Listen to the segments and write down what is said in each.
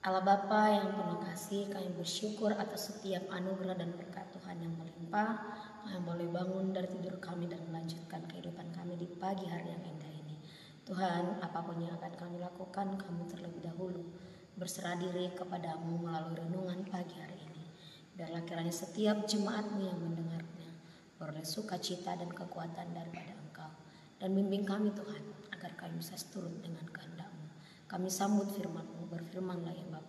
Allah Bapa yang penuh kasih, kami bersyukur atas setiap anugerah dan berkat Tuhan yang melimpah. Kami boleh bangun dari tidur kami dan melanjutkan kehidupan kami di pagi hari yang indah ini. Tuhan, apapun yang akan kami lakukan, kami terlebih dahulu berserah diri kepadamu melalui renungan pagi hari ini. Biarlah kiranya setiap jemaatmu yang mendengarnya beroleh sukacita dan kekuatan daripada Engkau. Dan bimbing kami Tuhan, agar kami bisa seturut dengan kehendak-Mu. Kami sambut firman-Mu, berfirmanlah ya Bapa.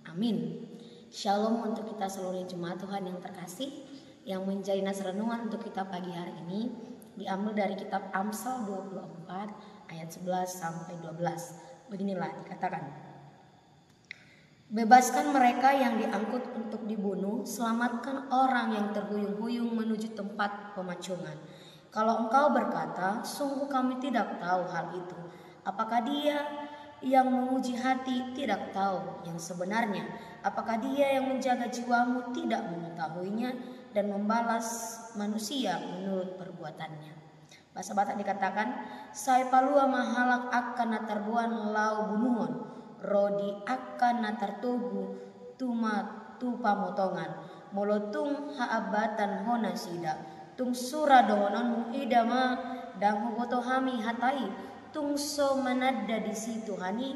Amin. Shalom untuk kita seluruh jemaat Tuhan yang terkasih, yang menjadi nas renungan untuk kita pagi hari ini diambil dari kitab Amsal 24 ayat 11 sampai 12. Beginilah dikatakan: Bebaskan mereka yang diangkut untuk dibunuh, selamatkan orang yang terhuyung-huyung menuju tempat pemacungan. Kalau engkau berkata, sungguh kami tidak tahu hal itu, apakah dia yang menguji hati tidak tahu yang sebenarnya? Apakah dia yang menjaga jiwamu tidak mengetahuinya dan membalas manusia menurut perbuatannya? Bahasa Batak dikatakan, Sai palua mahalak akan natarbuan lau bunuhon, rodi akan natartugu tuma tupa motongan, molotung haabatan hona sida, tung sura dohonon idama dan hugotohami hatai, tungso manada di situ hani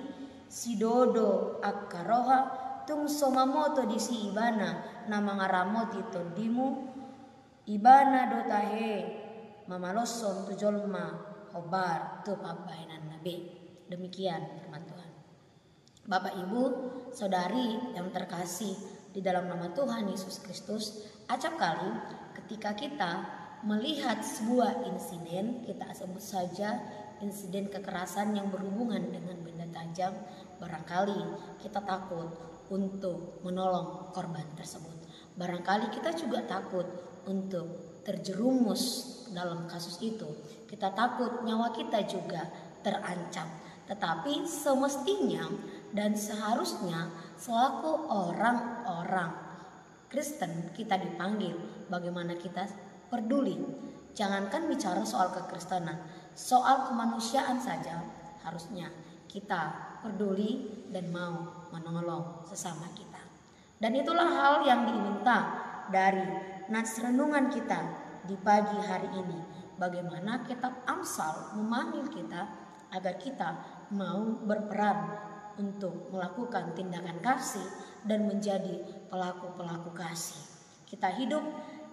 sidodo akaroha tungso mamoto di si ibana nama ngaramoti todimu ibana dotahe mamaloson tujolma hobar tu pabainan nabi. Demikian firman Tuhan. Bapak Ibu, saudari yang terkasih di dalam nama Tuhan Yesus Kristus, acap kali ketika kita melihat sebuah insiden, kita sebut saja insiden kekerasan yang berhubungan dengan benda tajam, barangkali kita takut untuk menolong korban tersebut. Barangkali kita juga takut untuk terjerumus dalam kasus itu. Kita takut nyawa kita juga terancam. Tetapi semestinya dan seharusnya selaku orang-orang Kristen kita dipanggil bagaimana kita peduli. Jangankan bicara soal kekristenan, soal kemanusiaan saja harusnya kita peduli dan mau menolong sesama kita. Dan itulah hal yang diminta dari nats renungan kita di pagi hari ini. Bagaimana kitab Amsal memanggil kita agar kita mau berperan untuk melakukan tindakan kasih dan menjadi pelaku-pelaku kasih. Kita hidup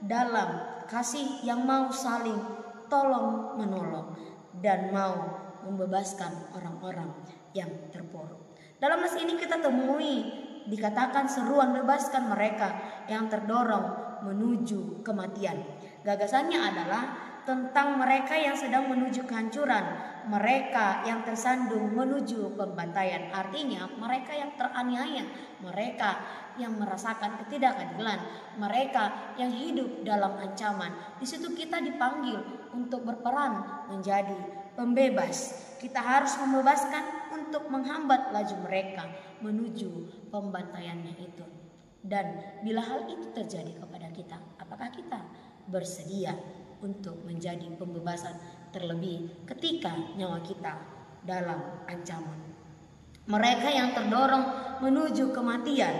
dalam kasih yang mau saling tolong menolong dan mau membebaskan orang-orang yang terpuruk. Dalam nas ini kita temui dikatakan seruan bebaskan mereka yang terdorong menuju kematian. Gagasannya adalah tentang mereka yang sedang menuju kehancuran, mereka yang tersandung menuju pembantaian. Artinya mereka yang teraniaya, mereka yang merasakan ketidakadilan, mereka yang hidup dalam ancaman. Di situ kita dipanggil untuk berperan menjadi pembebas. Kita harus membebaskan untuk menghambat laju mereka menuju pembantaiannya itu. Dan bila hal itu terjadi kepada kita, apakah kita bersedia untuk menjadi pembebasan, terlebih ketika nyawa kita dalam ancaman? Mereka yang terdorong menuju kematian,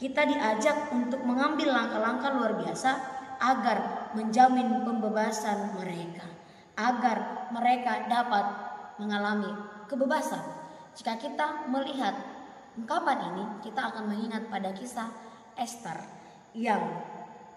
kita diajak untuk mengambil langkah-langkah luar biasa agar menjamin pembebasan mereka, agar mereka dapat mengalami kebebasan. Jika kita melihat ungkapan ini, kita akan mengingat pada kisah Esther yang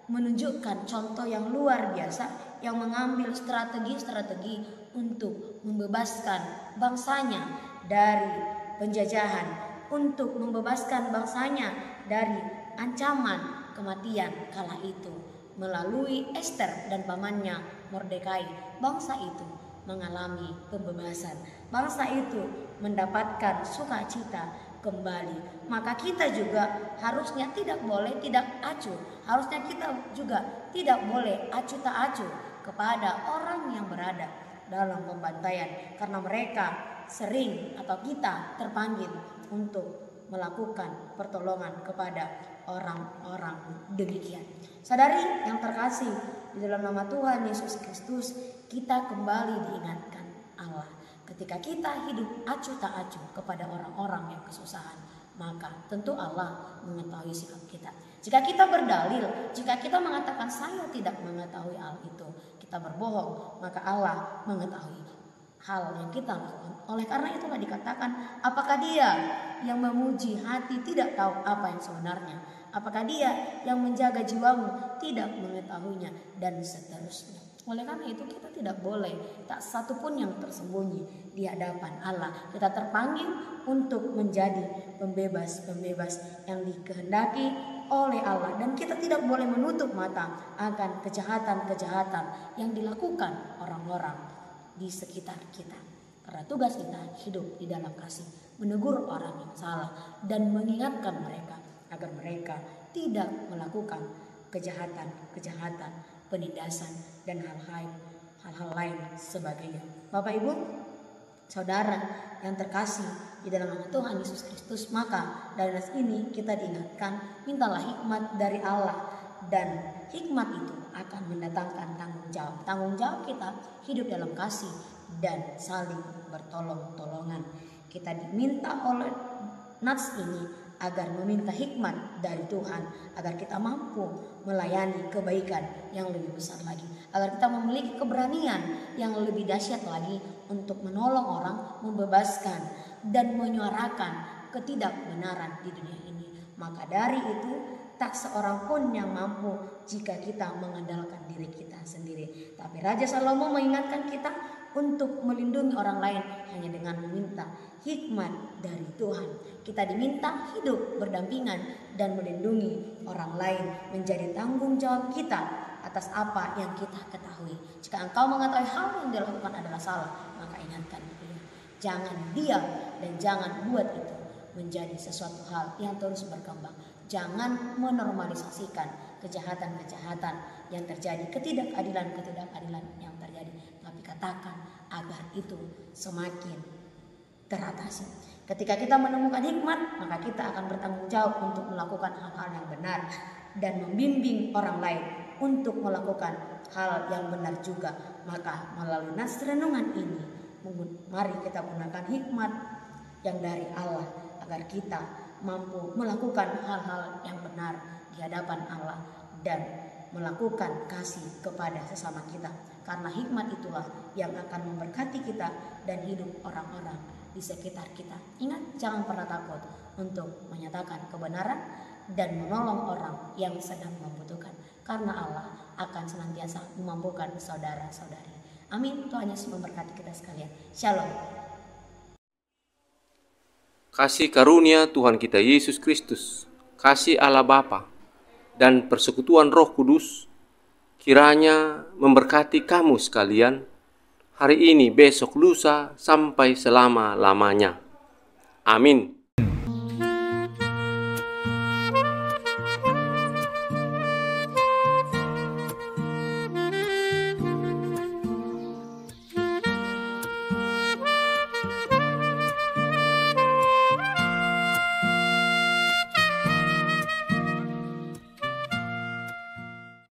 menunjukkan contoh yang luar biasa, yang mengambil strategi-strategi untuk membebaskan bangsanya dari penjajahan, untuk membebaskan bangsanya dari ancaman kematian kala itu. Melalui Esther dan pamannya Mordekai, bangsa itu mengalami pembebasan. Bangsa itu mendapatkan sukacita kembali. Maka kita juga harusnya tidak boleh tidak acuh. Harusnya kita juga tidak boleh acuh tak acuh kepada orang yang berada dalam pembantaian, karena mereka sering atau kita terpanggil untuk melakukan pertolongan kepada orang-orang demikian. Sadari yang terkasih, di dalam nama Tuhan Yesus Kristus kita kembali diingatkan Allah. Ketika kita hidup acuh tak acuh kepada orang-orang yang kesusahan, maka tentu Allah mengetahui sikap kita. Jika kita berdalil, jika kita mengatakan saya tidak mengetahui hal itu, kita berbohong, maka Allah mengetahui hal yang kita lakukan. Oleh karena itulah dikatakan, apakah dia yang memuji hati tidak tahu apa yang sebenarnya? Apakah dia yang menjaga jiwamu tidak mengetahuinya? Dan seterusnya. Oleh karena itu kita tidak boleh tak satu pun yang tersembunyi di hadapan Allah. Kita terpanggil untuk menjadi pembebas-pembebas yang dikehendaki oleh Allah. Dan kita tidak boleh menutup mata akan kejahatan-kejahatan yang dilakukan orang-orang di sekitar kita. Karena tugas kita hidup di dalam kasih, menegur orang yang salah dan mengingatkan mereka agar mereka tidak melakukan kejahatan, penindasan dan hal-hal lain sebagainya. Bapak Ibu, saudara yang terkasih di dalam nama Tuhan Yesus Kristus, maka dari nas ini kita diingatkan, mintalah hikmat dari Allah, dan hikmat itu akan mendatangkan tanggung jawab. Tanggung jawab kita hidup dalam kasih dan saling bertolong-tolongan. Kita diminta oleh nats ini agar meminta hikmat dari Tuhan, agar kita mampu melayani kebaikan yang lebih besar lagi, agar kita memiliki keberanian yang lebih dahsyat lagi untuk menolong orang, membebaskan dan menyuarakan ketidakbenaran di dunia ini. Maka dari itu tak seorang pun yang mampu jika kita mengandalkan diri kita sendiri. Tapi Raja Salomo mengingatkan kita untuk melindungi orang lain hanya dengan meminta hikmat dari Tuhan. Kita diminta hidup berdampingan dan melindungi orang lain, menjadi tanggung jawab kita atas apa yang kita ketahui. Jika engkau mengetahui hal yang dilakukan adalah salah, maka ingatkan dia. Jangan diam dan jangan buat itu menjadi sesuatu hal yang terus berkembang. Jangan menormalisasikan kejahatan-kejahatan yang terjadi, ketidakadilan yang terjadi, tapi katakan agar itu semakin teratasi. Ketika kita menemukan hikmat, maka kita akan bertanggung jawab untuk melakukan hal-hal yang benar dan membimbing orang lain untuk melakukan hal yang benar juga. Maka melalui nas renungan ini, mari kita gunakan hikmat yang dari Allah agar kita mampu melakukan hal-hal yang benar di hadapan Allah dan melakukan kasih kepada sesama kita. Karena hikmat itulah yang akan memberkati kita dan hidup orang-orang di sekitar kita. Ingat, jangan pernah takut untuk menyatakan kebenaran dan menolong orang yang sedang membutuhkan. Karena Allah akan senantiasa memampukan saudara-saudari. Amin. Tuhan Yesus memberkati kita sekalian. Shalom. Kasih karunia Tuhan kita Yesus Kristus, kasih Allah Bapa, dan persekutuan Roh Kudus kiranya memberkati kamu sekalian hari ini, besok, lusa, sampai selama-lamanya. Amin.